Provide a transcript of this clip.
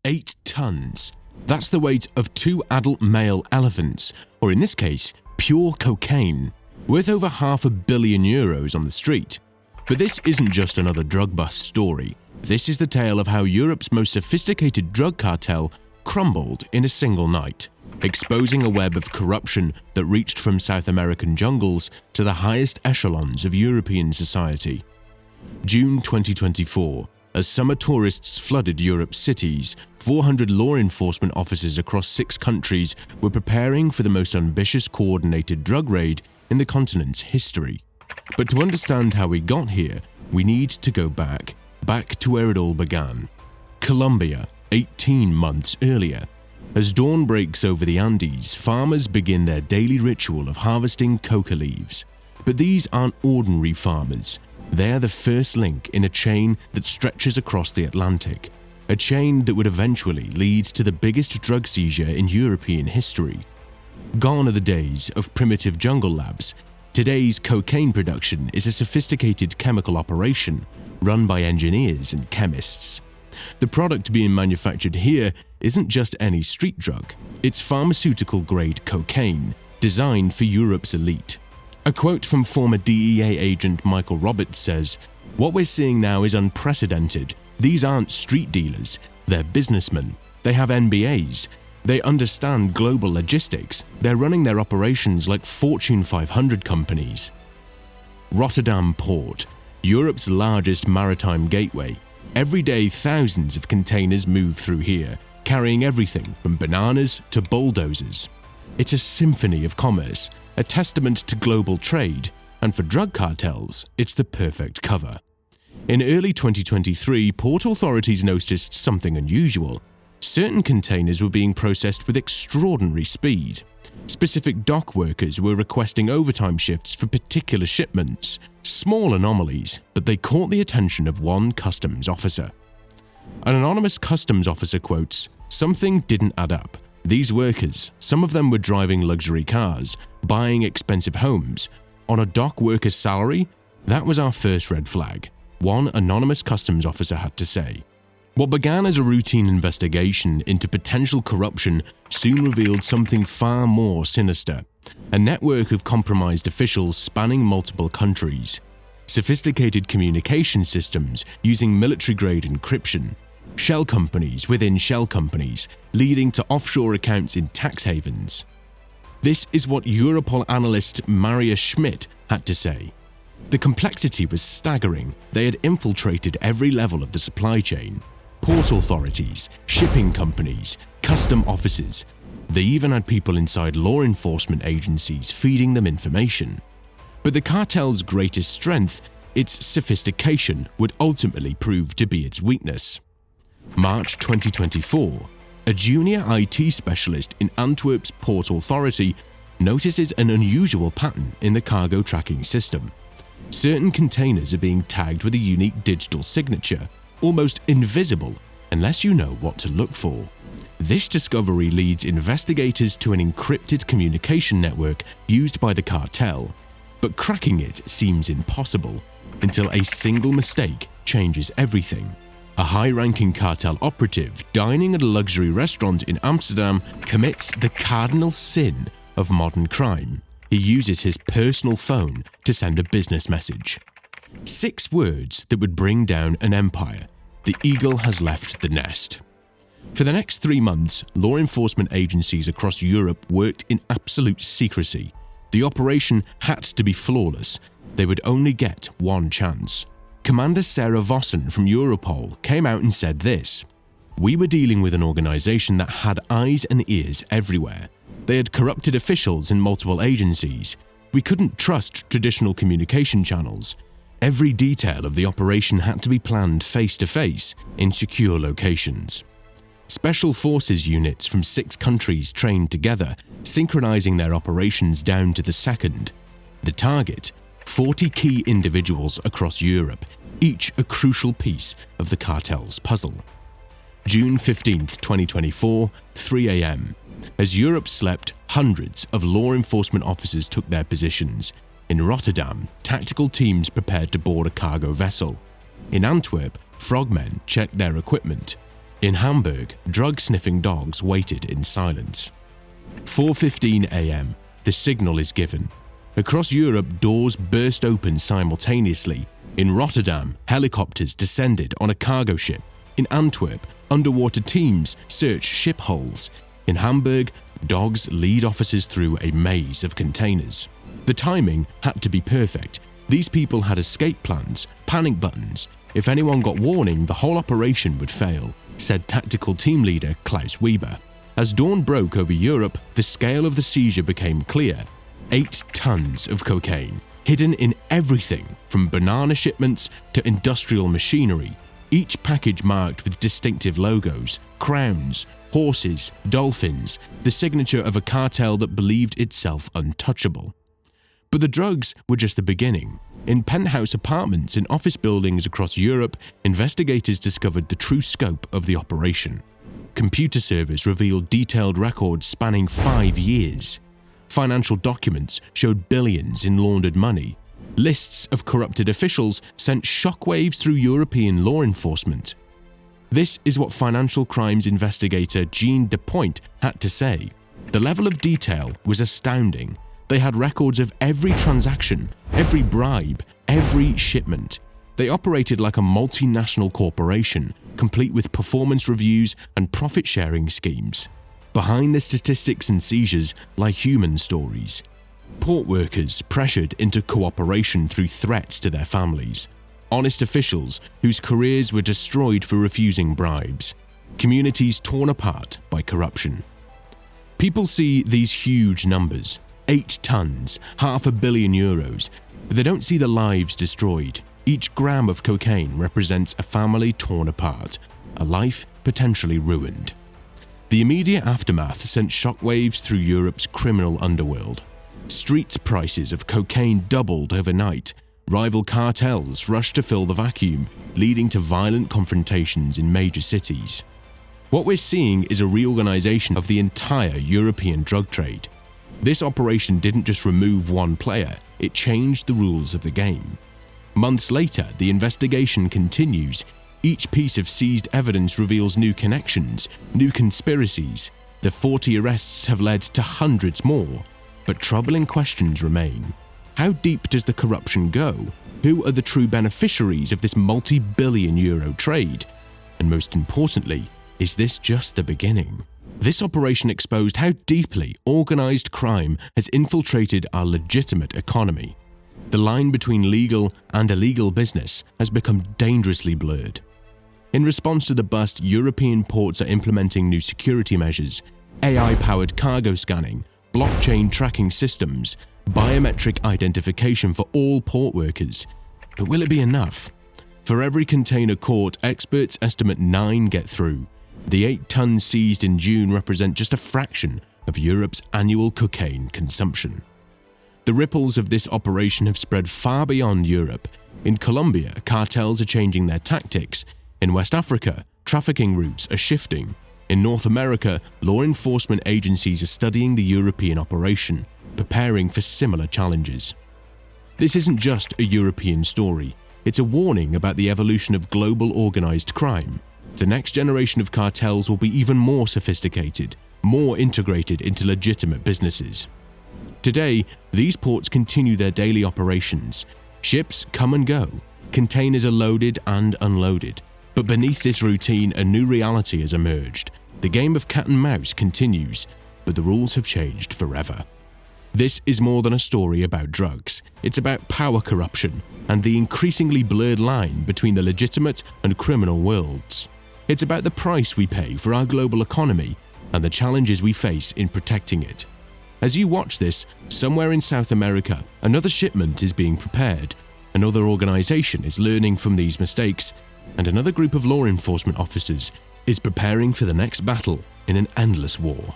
8 tons. That's the weight of 2 adult male elephants, or in this case, pure cocaine, worth over €500 million on the street. But this isn't just another drug bust story. This is the tale of how Europe's most sophisticated drug cartel crumbled in a single night, exposing a web of corruption that reached from South American jungles to the highest echelons of European society. June 2024. As summer tourists flooded Europe's cities, 400 law enforcement officers across 6 countries were preparing for the most ambitious coordinated drug raid in the continent's history. But to understand how we got here, we need to go back to where it all began. Colombia, 18 months earlier. As dawn breaks over the Andes, farmers begin their daily ritual of harvesting coca leaves. But these aren't ordinary farmers. They're the first link in a chain that stretches across the Atlantic, a chain that would eventually lead to the biggest drug seizure in European history. Gone are the days of primitive jungle labs. Today's cocaine production is a sophisticated chemical operation run by engineers and chemists. The product being manufactured here isn't just any street drug, it's pharmaceutical-grade cocaine designed for Europe's elite. A quote from former DEA agent Michael Roberts says, "What we're seeing now is unprecedented. These aren't street dealers, they're businessmen. They have MBAs. They understand global logistics. They're running their operations like Fortune 500 companies." Rotterdam Port, Europe's largest maritime gateway. Every day, thousands of containers move through here, carrying everything from bananas to bulldozers. It's a symphony of commerce, a testament to global trade, and for drug cartels, it's the perfect cover. In early 2023, port authorities noticed something unusual. Certain containers were being processed with extraordinary speed. Specific dock workers were requesting overtime shifts for particular shipments. Small anomalies, but they caught the attention of one customs officer. An anonymous customs officer quotes, "Something didn't add up. These workers, some of them were driving luxury cars, buying expensive homes. On a dock worker's salary? That was our first red flag," one anonymous customs officer had to say. What began as a routine investigation into potential corruption soon revealed something far more sinister. A network of compromised officials spanning multiple countries. Sophisticated communication systems using military-grade encryption. Shell companies within shell companies, leading to offshore accounts in tax havens. This is what Europol analyst Maria Schmidt had to say. The complexity was staggering. They had infiltrated every level of the supply chain. Port authorities, shipping companies, custom offices. They even had people inside law enforcement agencies feeding them information. But the cartel's greatest strength, its sophistication, would ultimately prove to be its weakness. March 2024, a junior IT specialist in Antwerp's Port Authority notices an unusual pattern in the cargo tracking system. Certain containers are being tagged with a unique digital signature, almost invisible unless you know what to look for. This discovery leads investigators to an encrypted communication network used by the cartel, but cracking it seems impossible until a single mistake changes everything. A high-ranking cartel operative dining at a luxury restaurant in Amsterdam commits the cardinal sin of modern crime. He uses his personal phone to send a business message. 6 words that would bring down an empire. The eagle has left the nest. For the next 3 months, law enforcement agencies across Europe worked in absolute secrecy. The operation had to be flawless. They would only get one chance. Commander Sarah Vossen from Europol came out and said this: "We were dealing with an organization that had eyes and ears everywhere. They had corrupted officials in multiple agencies. We couldn't trust traditional communication channels. Every detail of the operation had to be planned face-to-face in secure locations. Special forces units from 6 countries trained together, synchronizing their operations down to the second. The target, 40 key individuals across Europe, each a crucial piece of the cartel's puzzle." June 15, 2024, 3 a.m. As Europe slept, hundreds of law enforcement officers took their positions. In Rotterdam, tactical teams prepared to board a cargo vessel. In Antwerp, frogmen checked their equipment. In Hamburg, drug-sniffing dogs waited in silence. 4:15 a.m., the signal is given. Across Europe, doors burst open simultaneously. In Rotterdam, helicopters descended on a cargo ship. In Antwerp, underwater teams searched ship hulls. In Hamburg, dogs lead officers through a maze of containers. The timing had to be perfect. These people had escape plans, panic buttons. If anyone got warning, the whole operation would fail, said tactical team leader Klaus Weber. As dawn broke over Europe, the scale of the seizure became clear. 8 tons of cocaine, hidden in everything from banana shipments to industrial machinery, each package marked with distinctive logos, crowns, horses, dolphins, the signature of a cartel that believed itself untouchable. But the drugs were just the beginning. In penthouse apartments in office buildings across Europe, investigators discovered the true scope of the operation. Computer servers revealed detailed records spanning 5 years. Financial documents showed billions in laundered money. Lists of corrupted officials sent shockwaves through European law enforcement. This is what financial crimes investigator Jean Depointe had to say. The level of detail was astounding. They had records of every transaction, every bribe, every shipment. They operated like a multinational corporation, complete with performance reviews and profit-sharing schemes. Behind the statistics and seizures lie human stories. Port workers pressured into cooperation through threats to their families. Honest officials whose careers were destroyed for refusing bribes. Communities torn apart by corruption. People see these huge numbers, 8 tons, €500 million, but they don't see the lives destroyed. Each gram of cocaine represents a family torn apart, a life potentially ruined. The immediate aftermath sent shockwaves through Europe's criminal underworld. Street prices of cocaine doubled overnight. Rival cartels rushed to fill the vacuum, leading to violent confrontations in major cities. What we're seeing is a reorganization of the entire European drug trade. This operation didn't just remove one player, it changed the rules of the game. Months later, the investigation continues. Each piece of seized evidence reveals new connections, new conspiracies. The 40 arrests have led to hundreds more, but troubling questions remain. How deep does the corruption go? Who are the true beneficiaries of this multi-billion euro trade? And most importantly, is this just the beginning? This operation exposed how deeply organized crime has infiltrated our legitimate economy. The line between legal and illegal business has become dangerously blurred. In response to the bust, European ports are implementing new security measures, AI-powered cargo scanning, blockchain tracking systems, biometric identification for all port workers. But will it be enough? For every container caught, experts estimate 9 get through. The 8 tons seized in June represent just a fraction of Europe's annual cocaine consumption. The ripples of this operation have spread far beyond Europe. In Colombia, cartels are changing their tactics. In West Africa, trafficking routes are shifting. In North America, law enforcement agencies are studying the European operation, preparing for similar challenges. This isn't just a European story. It's a warning about the evolution of global organized crime. The next generation of cartels will be even more sophisticated, more integrated into legitimate businesses. Today, these ports continue their daily operations. Ships come and go. Containers are loaded and unloaded. But beneath this routine, a new reality has emerged. The game of cat and mouse continues, but the rules have changed forever. This is more than a story about drugs. It's about power corruption and the increasingly blurred line between the legitimate and criminal worlds. It's about the price we pay for our global economy and the challenges we face in protecting it. As you watch this, somewhere in South America, another shipment is being prepared, another organization is learning from these mistakes, and another group of law enforcement officers is preparing for the next battle in an endless war.